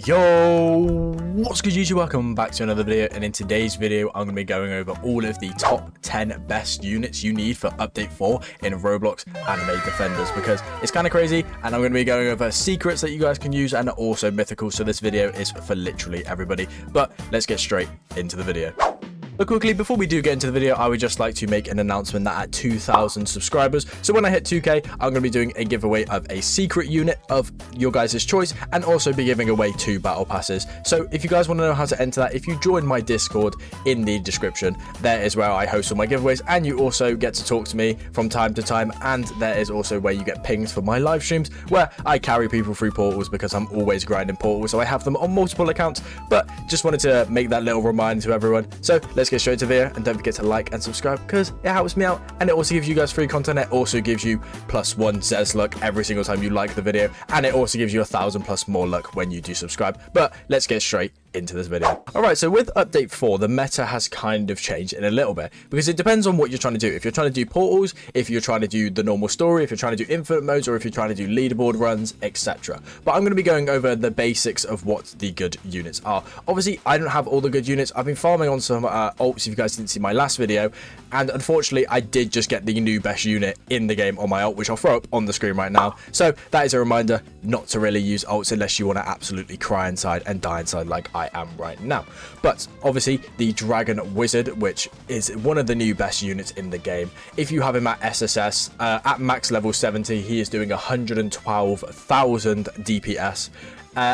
Yo, what's good YouTube? Welcome back to another video, and in today's video I'm going to be going over all of the top 10 best units you need for update 4 in Roblox Anime Defenders, because it's kind of crazy, and I'm going to be going over secrets that you guys can use and also mythical, so this video is for literally everybody. But let's get straight into the video. But quickly, before we do get into the video, I would just like to make an announcement that at 2,000 subscribers, so when I hit 2k, I'm going to be doing a giveaway of a secret unit of your guys' choice, and also be giving away 2 battle passes. So if you guys want to know how to enter that, if you join my Discord in the description, there is where I host all my giveaways, and you also get to talk to me from time to time, and there is also where you get pings for my live streams, where I carry people through portals because I'm always grinding portals, so I have them on multiple accounts. But just wanted to make that little reminder to everyone. So let's get straight to the video, and don't forget to like and subscribe because it helps me out, and it also gives you guys free content. It also gives you +1 Zez luck every single time you like the video, and it also gives you 1,000+ more luck when you do subscribe. But let's get straight into this video. Alright, so with update 4, the meta has kind of changed in a little bit, because it depends on what you're trying to do. If you're trying to do portals, if you're trying to do the normal story, if you're trying to do infinite modes, or if you're trying to do leaderboard runs, etc. But I'm going to be going over the basics of what the good units are. Obviously, I don't have all the good units. I've been farming on some ults, if you guys didn't see my last video, and unfortunately I did just get the new best unit in the game on my ult, which I'll throw up on the screen right now. So that is a reminder not to really use ults unless you want to absolutely cry inside and die inside like I am right now. But obviously the Dragon Wizard, which is one of the new best units in the game, if you have him at SSS at max level 70, he is doing 112,000 DPS.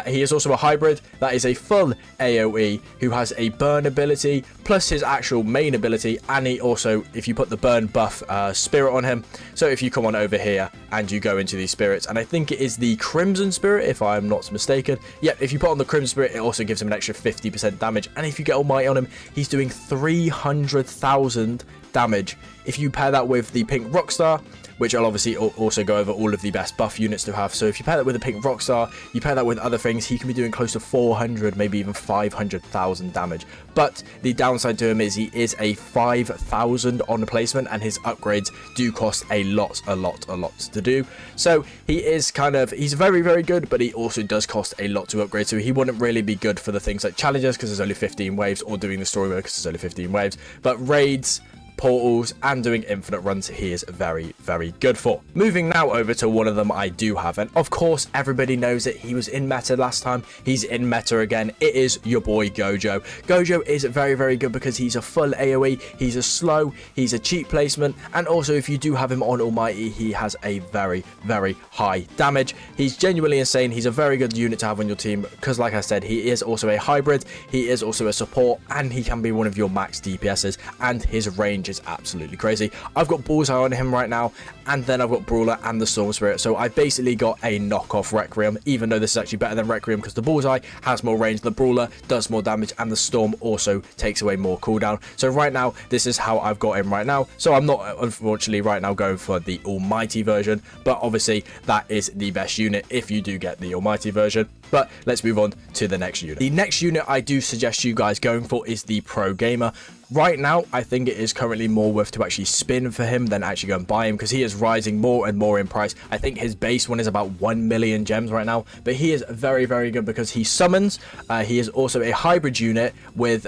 He is also a hybrid that is a full AoE who has a burn ability plus his actual main ability, and he also, if you put the burn buff spirit on him, so if you come on over here and you go into these spirits, and I think it is the Crimson Spirit if I'm not mistaken, yep, if you put on the Crimson Spirit, it also gives him an extra 50% damage, and if you get Almighty on him, he's doing 300,000 damage. If you pair that with the Pink Rockstar, which I'll obviously also go over all of the best buff units to have. So if you pair that with a Pink Rockstar, you pair that with other things, he can be doing close to 400, maybe even 500,000 damage. But the downside to him is he is a 5,000 on placement, and his upgrades do cost a lot to do. So he is he's very, very good, but he also does cost a lot to upgrade. So he wouldn't really be good for the things like challenges because there's only 15 waves, or doing the story mode because there's only 15 waves. But raids, portals, and doing infinite runs, he is very, very good for. Moving now over to one of them I do have, and of course everybody knows it. He was in meta last time, he's in meta again. It is your boy Gojo. Gojo is very, very good because he's a full AoE, he's a slow, he's a cheap placement, and also if you do have him on Almighty, he has a very, very high damage. He's genuinely insane. He's a very good unit to have on your team because, like I said, he is also a hybrid, he is also a support, and he can be one of your max DPSs, and his range is absolutely crazy. I've got Bullseye on him right now, and then I've got Brawler and the Storm Spirit, so I basically got a knockoff Requiem, even though this is actually better than Requiem because the Bullseye has more range, the Brawler does more damage, and the Storm also takes away more cooldown. So right now, this is how I've got him right now. So I'm not, unfortunately, right now going for the Almighty version, but obviously that is the best unit if you do get the Almighty version. But let's move on to the next unit. The next unit I do suggest you guys going for is the Pro Gamer. Right now, I think it is currently more worth to actually spin for him than actually go and buy him, because he is rising more and more in price. I think his base one is about 1 million gems right now, but he is very, very good because he summons. He is also a hybrid unit with,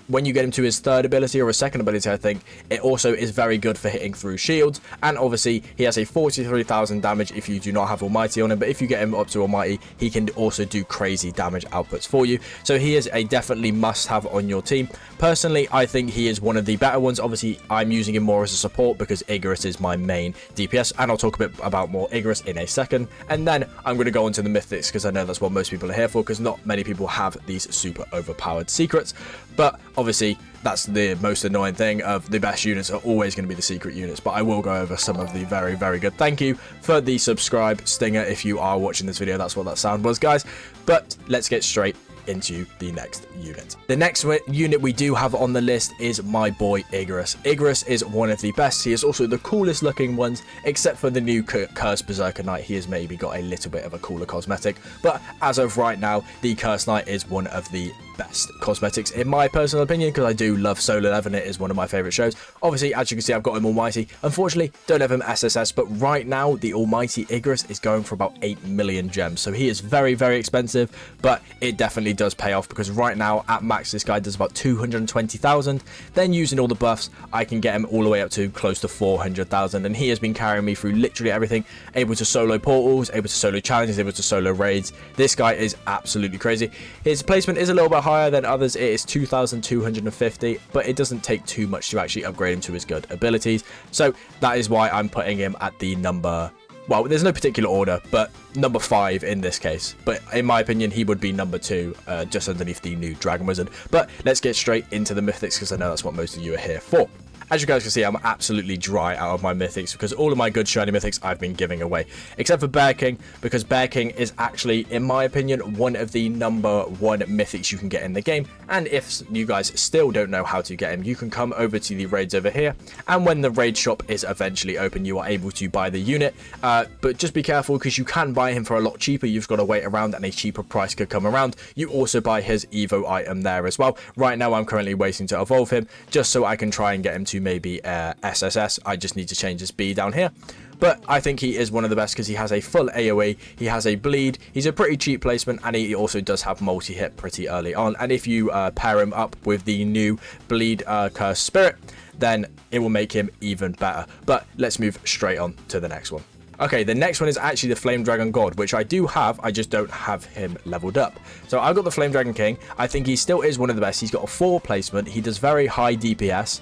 when you get him to his third ability or a second ability, I think, it also is very good for hitting through shields. And obviously, he has a 43,000 damage if you do not have Almighty on him, but if you get him up to Almighty, he can also do crazy damage outputs for you. So he is a definitely must-have on your team. Personally, I think he is one of the better ones. Obviously, I'm using him more as a support because Igis is my main DPS, and I'll talk a bit about more Igis in a second. And then I'm going to go on to the mythics because I know that's what most people are here for, because not many people have these super overpowered secrets. But obviously, that's the most annoying thing of the best units are always going to be the secret units, but I will go over some of the very, very good. Thank you for the subscribe stinger if you are watching this video. That's what that sound was, guys. But let's get straight into the next unit. The next unit we do have on the list is my boy Igis. Igis is one of the best. He is also the coolest looking ones, except for the new Cursed Berserker Knight. He has maybe got a little bit of a cooler cosmetic, but as of right now, the Cursed Knight is one of the best cosmetics in my personal opinion, because I do love Solo Leveling. It is one of my favorite shows. Obviously, as you can see, I've got him Almighty. Unfortunately, don't have him SSS, but right now the Almighty Igis is going for about 8 million gems, so he is very, very expensive, but it definitely does pay off, because right now at max this guy does about 220,000. Then using all the buffs, I can get him all the way up to close to 400,000, and he has been carrying me through literally everything. Able to solo portals, able to solo challenges, able to solo raids. This guy is absolutely crazy. His placement is a little bit higher than others. It is 2,250, but it doesn't take too much to actually upgrade him to his good abilities, so that is why I'm putting him at the number, well, there's no particular order, but number 5 in this case. But in my opinion, he would be number 2, just underneath the new Dragon Wizard. But let's get straight into the mythics, because I know that's what most of you are here for. As you guys can see, I'm absolutely dry out of my mythics, because all of my good shiny mythics I've been giving away, except for Bear King, because Bear King is actually, in my opinion, one of the number 1 mythics you can get in the game. And if you guys still don't know how to get him, you can come over to the raids over here, and when the raid shop is eventually open, you are able to buy the unit. But just be careful, because you can buy him for a lot cheaper. You've got to wait around, and a cheaper price could come around. You also buy his Evo item there as well. Right now, I'm currently waiting to evolve him, just so I can try and get him to maybe SSS. I just need to change this B down here. But I think he is one of the best, because he has a full AoE, he has a bleed, he's a pretty cheap placement, and he also does have multi-hit pretty early on. And if you pair him up with the new bleed cursed spirit, then it will make him even better. But let's move straight on to the next one. Okay, the next one is actually the Flame Dragon God, which I do have, I just don't have him leveled up. So I've got the Flame Dragon King. I think he still is one of the best. He's got a 4 placement, he does very high DPS.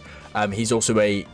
He's also a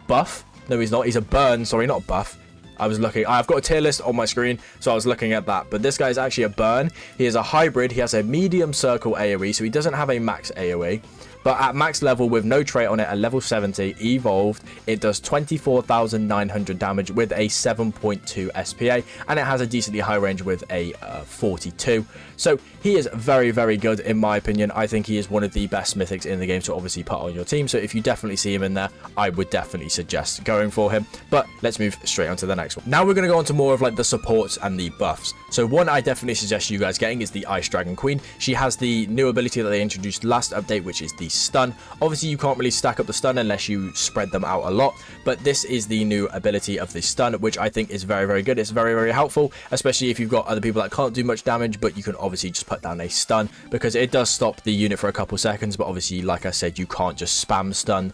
buff. No, he's not. He's a burn. Sorry, not a buff. I was looking. I've got a tier list on my screen, so I was looking at that. But this guy is actually a burn. He is a hybrid. He has a medium circle AoE, so he doesn't have a max AoE. But at max level with no trait on it, at level 70, evolved, it does 24,900 damage with a 7.2 SPA, and it has a decently high range with a 42. So he is very, very good in my opinion. I think he is one of the best mythics in the game to obviously put on your team. So if you definitely see him in there, I would definitely suggest going for him. But let's move straight on to the next one. Now we're going to go on to more of like the supports and the buffs. So one I definitely suggest you guys getting is the Ice Dragon Queen. She has the new ability that they introduced last update, which is the stun. Obviously you can't really stack up the stun unless you spread them out a lot, but this is the new ability of the stun, which I think is very, very good. It's very, very helpful, especially if you've got other people that can't do much damage, but you can obviously just put down a stun, because it does stop the unit for a couple seconds. But obviously, like I said, you can't just spam stun.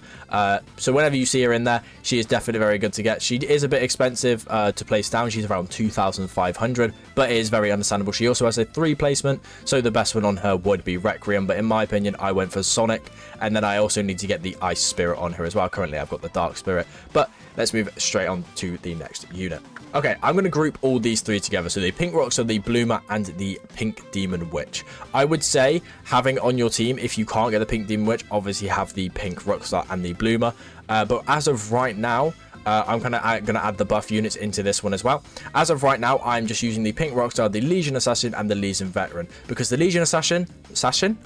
So whenever you see her in there, she is definitely very good to get. She is a bit expensive to place down. She's around 2,500, but it is very understandable. She also has a 3 placement, so the best one on her would be Requiem, but in my opinion, I went for Sonic. And then I also need to get the Ice Spirit on her as well. Currently, I've got the Dark Spirit. But let's move straight on to the next unit. Okay, I'm going to group all these 3 together. So the Pink Rockstar, the Bloomer, and the Pink Demon Witch. I would say having on your team, if you can't get the Pink Demon Witch, obviously have the Pink Rockstar and the Bloomer. But as of right now, I'm going to add the buff units into this one as well. As of right now, I'm just using the Pink Rockstar, the Legion Assassin, and the Legion Veteran, because the Legion Assassin,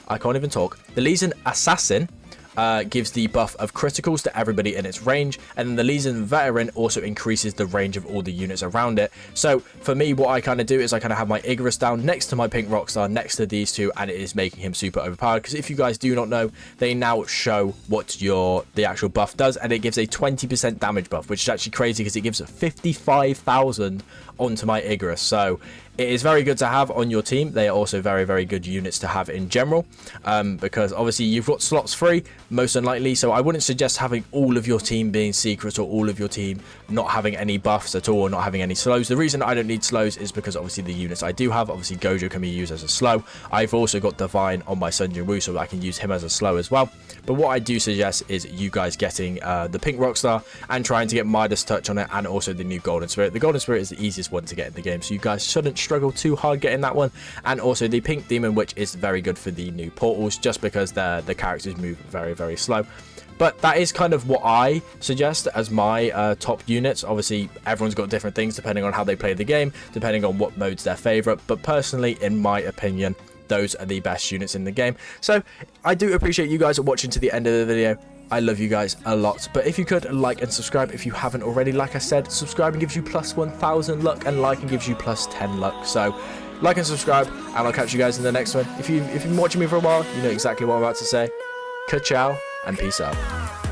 I can't even talk. The Legion Assassin gives the buff of criticals to everybody in its range, and then the Legion Veteran also increases the range of all the units around it. So for me, what I kind of do is I kind of have my Igris down next to my Pink Rockstar, next to these two, and it is making him super overpowered, because if you guys do not know, they now show what the actual buff does, and it gives a 20% damage buff, which is actually crazy, because it gives 55,000 onto my Igris. So it is very good to have on your team. They are also very, very good units to have in general, because obviously you've got slots free, most unlikely, so I wouldn't suggest having all of your team being secret, or all of your team not having any buffs at all, or not having any slows. The reason I don't need slows is because obviously the units I do have, obviously Gojo can be used as a slow. I've also got Divine on my Sun Jin Woo, so I can use him as a slow as well. But what I do suggest is you guys getting the Pink Rockstar and trying to get Midas Touch on it, and also the new Golden Spirit. The Golden Spirit is the easiest one to get in the game, so you guys shouldn't struggle too hard getting that one. And also the Pink Demon, which is very good for the new portals, just because the characters move very, very slow. But that is kind of what I suggest as my top units. Obviously, everyone's got different things depending on how they play the game, depending on what mode's their favorite. But personally, in my opinion, those are the best units in the game. So I do appreciate you guys watching to the end of the video. I love you guys a lot, but if you could like and subscribe if you haven't already. Like I said, subscribing gives you plus 1,000 luck, and liking gives you plus 10 luck. So like and subscribe, and I'll catch you guys in the next one. If you've been watching me for a while, you know exactly what I'm about to say. Ka-chow, and peace out.